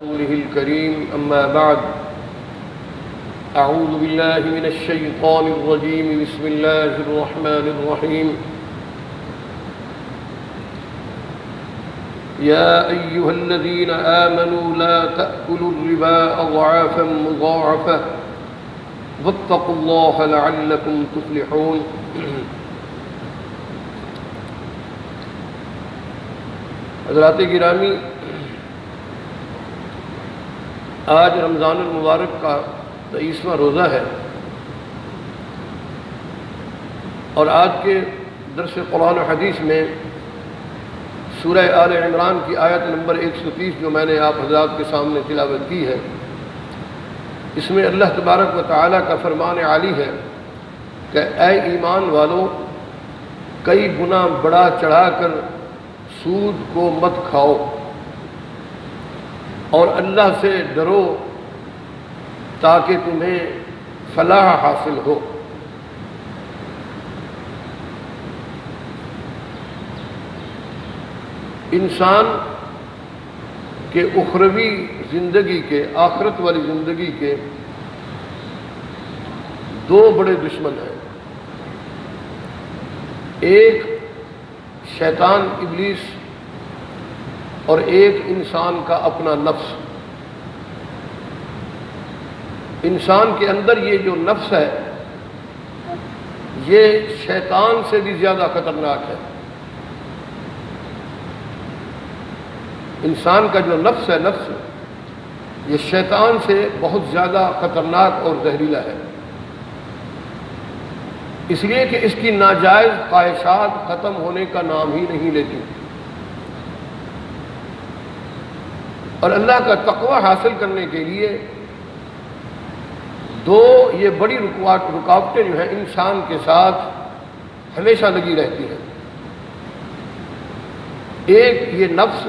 رسوله الكريم أما بعد أعوذ بالله من الشيطان الرجيم بسم الله الرحمن الرحيم يا أيها الذين آمنوا لا تأكلوا الربا أضعافا مضاعفة واتقوا الله لعلكم تفلحون حضرات گرامی، آج رمضان المبارک کا 23واں روزہ ہے اور آج کے درس قرآن و حدیث میں سورہ آل عمران کی آیت نمبر 130 جو میں نے آپ حضرات کے سامنے تلاوت کی ہے، اس میں اللہ تبارک و تعالیٰ کا فرمان عالی ہے کہ اے ایمان والو، کئی گنا بڑا چڑھا کر سود کو مت کھاؤ اور اللہ سے ڈرو تاکہ تمہیں فلاح حاصل ہو۔ انسان کے اخروی زندگی کے، آخرت والی زندگی کے دو بڑے دشمن ہیں، ایک شیطان ابلیس اور ایک انسان کا اپنا نفس۔ انسان کے اندر یہ جو نفس ہے یہ شیطان سے بھی زیادہ خطرناک ہے۔ انسان کا جو نفس ہے، یہ شیطان سے بہت زیادہ خطرناک اور زہریلا ہے، اس لیے کہ اس کی ناجائز خواہشات ختم ہونے کا نام ہی نہیں لیتی، اور اللہ کا تقوی حاصل کرنے کے لیے دو یہ بڑی رکاوٹیں جو ہیں انسان کے ساتھ ہمیشہ لگی رہتی ہیں، ایک یہ نفس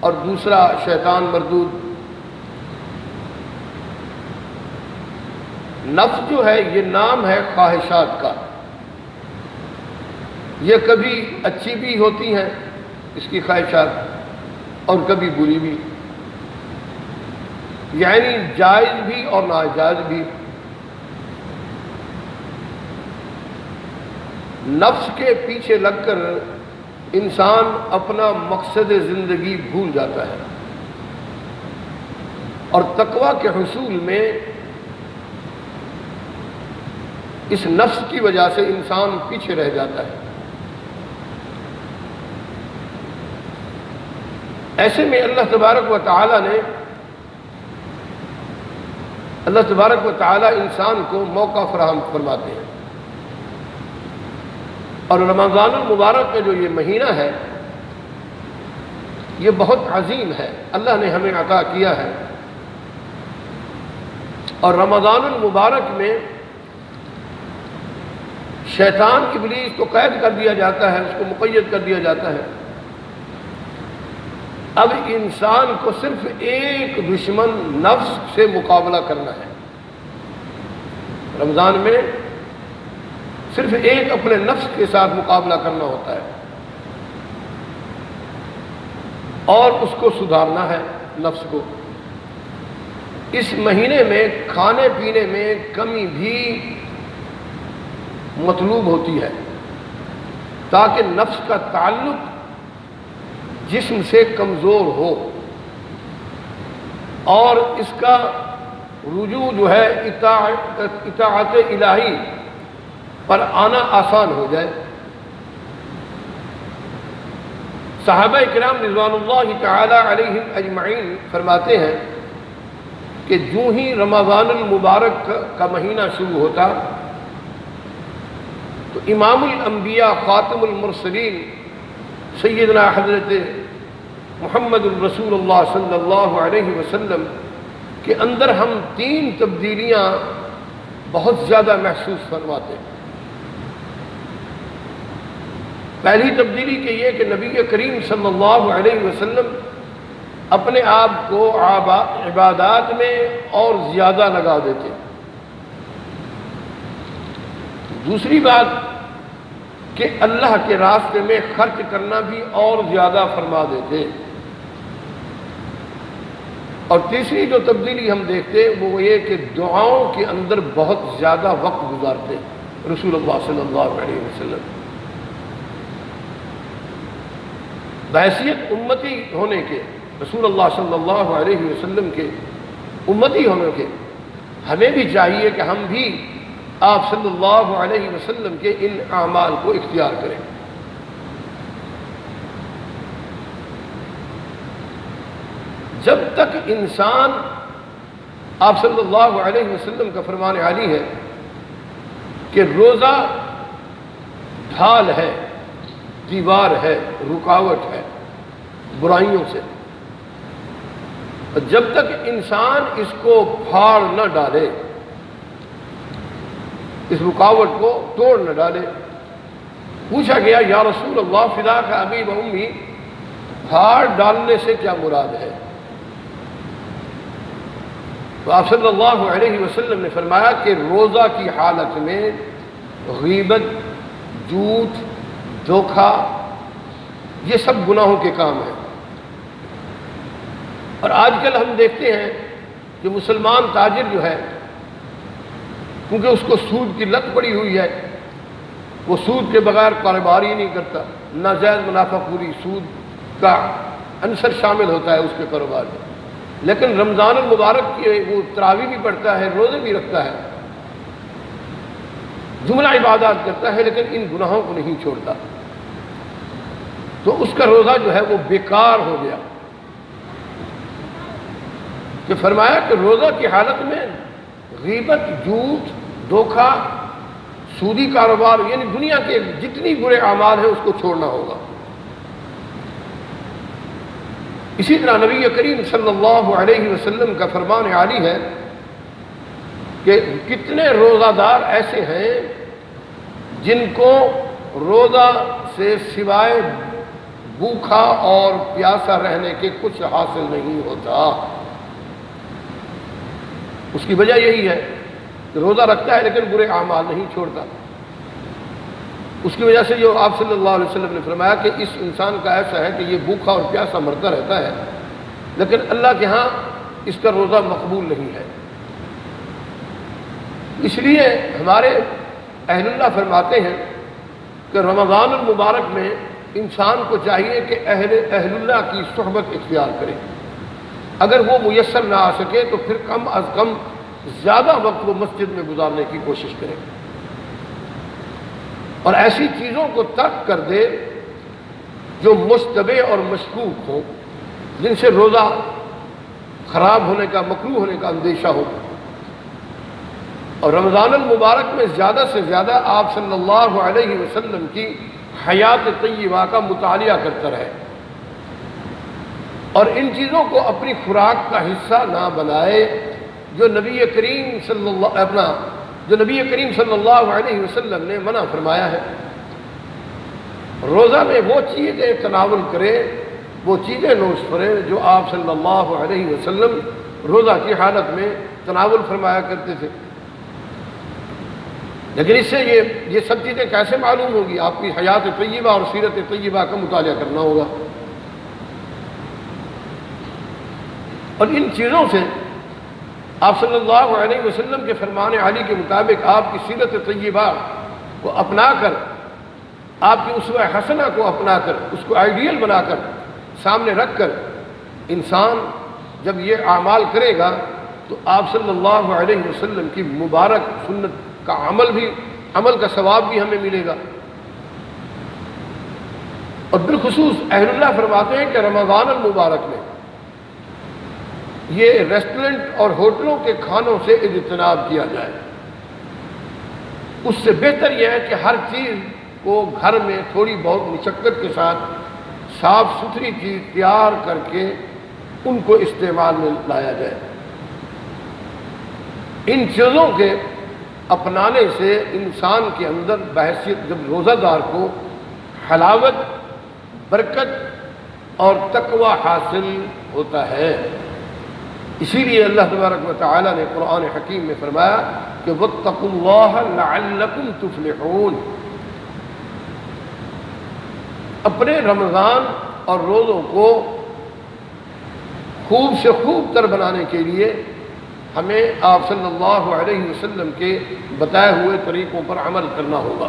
اور دوسرا شیطان مردود۔ نفس جو ہے یہ نام ہے خواہشات کا، یہ کبھی اچھی بھی ہوتی ہیں اس کی خواہشات اور کبھی بری بھی، یعنی جائز بھی اور ناجائز بھی۔ نفس کے پیچھے لگ کر انسان اپنا مقصد زندگی بھول جاتا ہے، اور تقوی کے حصول میں اس نفس کی وجہ سے انسان پیچھے رہ جاتا ہے۔ ایسے میں اللہ تبارک و تعالی انسان کو موقع فراہم فرماتے ہیں، اور رمضان المبارک کا جو یہ مہینہ ہے یہ بہت عظیم ہے، اللہ نے ہمیں عطا کیا ہے، اور رمضان المبارک میں شیطان ابلیس کو قید کر دیا جاتا ہے، اس کو مقید کر دیا جاتا ہے۔ اب انسان کو صرف ایک دشمن نفس سے مقابلہ کرنا ہے۔ رمضان میں صرف ایک اپنے نفس کے ساتھ مقابلہ کرنا ہوتا ہے اور اس کو سدھارنا ہے، نفس کو۔ اس مہینے میں کھانے پینے میں کمی بھی مطلوب ہوتی ہے تاکہ نفس کا تعلق جسم سے کمزور ہو اور اس کا رجوع جو ہے اطاعت الہی پر آنا آسان ہو جائے۔ صحابہ کرام رضوان اللہ تعالی علیہم اجمعین فرماتے ہیں کہ جو ہی رمضان المبارک کا مہینہ شروع ہوتا تو امام الانبیاء خاتم المرسلین سیدنا حضرت محمد الرسول اللہ صلی اللہ علیہ وسلم کے اندر ہم 3 تبدیلیاں بہت زیادہ محسوس فرماتے ہیں۔ پہلی تبدیلی کہ یہ کہ نبی کریم صلی اللہ علیہ وسلم اپنے آپ کو عبادات میں اور زیادہ لگا دیتے۔ دوسری بات کہ اللہ کے راستے میں خرچ کرنا بھی اور زیادہ فرما دیتے۔ اور تیسری جو تبدیلی ہم دیکھتے ہیں وہ یہ کہ دعاؤں کے اندر بہت زیادہ وقت گزارتے رسول اللہ صلی اللہ علیہ وسلم۔ بحیثیت امتی ہونے کے، رسول اللہ صلی اللہ علیہ وسلم کے امتی ہونے کے، ہمیں بھی چاہیے کہ ہم بھی آپ صلی اللہ علیہ وسلم کے ان اعمال کو اختیار کریں۔ جب تک انسان، آپ صلی اللہ علیہ وسلم کا فرمان عالی ہے کہ روزہ ڈھال ہے، دیوار ہے، رکاوٹ ہے برائیوں سے، جب تک انسان اس کو پھاڑ نہ ڈالے، اس رکاوٹ کو توڑ نہ ڈالے۔ پوچھا گیا یا رسول اللہ فداک ابی و امی، پھاڑ ڈالنے سے کیا مراد ہے؟ تو آپ صلی اللہ علیہ وسلم نے فرمایا کہ روزہ کی حالت میں غیبت، جھوٹ، دھوکہ، یہ سب گناہوں کے کام ہیں۔ اور آج کل ہم دیکھتے ہیں کہ مسلمان تاجر جو ہے، کیونکہ اس کو سود کی لت پڑی ہوئی ہے، وہ سود کے بغیر کاروبار ہی نہیں کرتا، ناجائز منافع خوری، سود کا عنصر شامل ہوتا ہے اس کے کاروبار میں۔ لیکن رمضان المبارک کی وہ تراویح بھی پڑھتا ہے، روزے بھی رکھتا ہے، جملہ عبادات کرتا ہے، لیکن ان گناہوں کو نہیں چھوڑتا، تو اس کا روزہ جو ہے وہ بیکار ہو گیا۔ کہ فرمایا کہ روزہ کی حالت میں غیبت، جھوٹ، دھوکہ، سودی کاروبار، یعنی دنیا کے جتنی برے اعمال ہیں اس کو چھوڑنا ہوگا۔ اسی طرح نبی کریم صلی اللہ علیہ وسلم کا فرمان عالی ہے کہ کتنے روزہ دار ایسے ہیں جن کو روزہ سے سوائے بھوکا اور پیاسا رہنے کے کچھ حاصل نہیں ہوتا۔ اس کی وجہ یہی ہے کہ روزہ رکھتا ہے لیکن برے اعمال نہیں چھوڑتا۔ اس کی وجہ سے جو آپ صلی اللہ علیہ وسلم نے فرمایا کہ اس انسان کا ایسا ہے کہ یہ بھوکا اور پیاسا مرتا رہتا ہے، لیکن اللہ کے ہاں اس کا روزہ مقبول نہیں ہے۔ اس لیے ہمارے اہل اللہ فرماتے ہیں کہ رمضان المبارک میں انسان کو چاہیے کہ اہل اللہ کی صحبت اختیار کرے۔ اگر وہ میسر نہ آ سکے تو پھر کم از کم زیادہ وقت وہ مسجد میں گزارنے کی کوشش کرے، اور ایسی چیزوں کو ترک کر دے جو مشتبہ اور مشکوک ہوں، جن سے روزہ خراب ہونے کا، مکروہ ہونے کا اندیشہ ہو۔ اور رمضان المبارک میں زیادہ سے زیادہ آپ صلی اللہ علیہ وسلم کی حیات طیبہ کا مطالعہ کرتا رہے، اور ان چیزوں کو اپنی خوراک کا حصہ نہ بنائے جو نبی کریم صلی اللہ علیہ وسلم نے منع فرمایا ہے۔ روزہ میں وہ چیزیں تناول کرے، وہ چیزیں نوش کرے جو آپ صلی اللہ علیہ وسلم روزہ کی حالت میں تناول فرمایا کرتے تھے۔ لیکن اس سے یہ سب چیزیں کیسے معلوم ہوگی؟ آپ کی حیات طیبہ اور سیرت طیبہ کا مطالعہ کرنا ہوگا، اور ان چیزوں سے آپ صلی اللہ علیہ وسلم کے فرمان عالی کے مطابق آپ کی سیرت طیبہ کو اپنا کر، آپ کی اسوہ حسنہ کو اپنا کر، اس کو آئیڈیل بنا کر سامنے رکھ کر انسان جب یہ اعمال کرے گا تو آپ صلی اللہ علیہ وسلم کی مبارک سنت کا عمل کا ثواب بھی ہمیں ملے گا۔ اور بالخصوص اہل اللہ فرماتے ہیں کہ رمضان المبارک میں یہ ریسٹورنٹ اور ہوٹلوں کے کھانوں سے اجتناب کیا جائے۔ اس سے بہتر یہ ہے کہ ہر چیز کو گھر میں تھوڑی بہت مشقت کے ساتھ صاف ستھری چیز تیار کر کے ان کو استعمال میں لایا جائے۔ ان چیزوں کے اپنانے سے انسان کے اندر بحیثیت جب روزہ دار کو حلاوت، برکت اور تقوی حاصل ہوتا ہے۔ اسی لیے اللہ تبارک و تعالی نے قرآن حکیم میں فرمایا کہ واتقوا اللہ لعلکم تفلحون۔ اپنے رمضان اور روزوں کو خوب سے خوب تر بنانے کے لیے ہمیں آپ صلی اللہ علیہ وسلم کے بتائے ہوئے طریقوں پر عمل کرنا ہوگا۔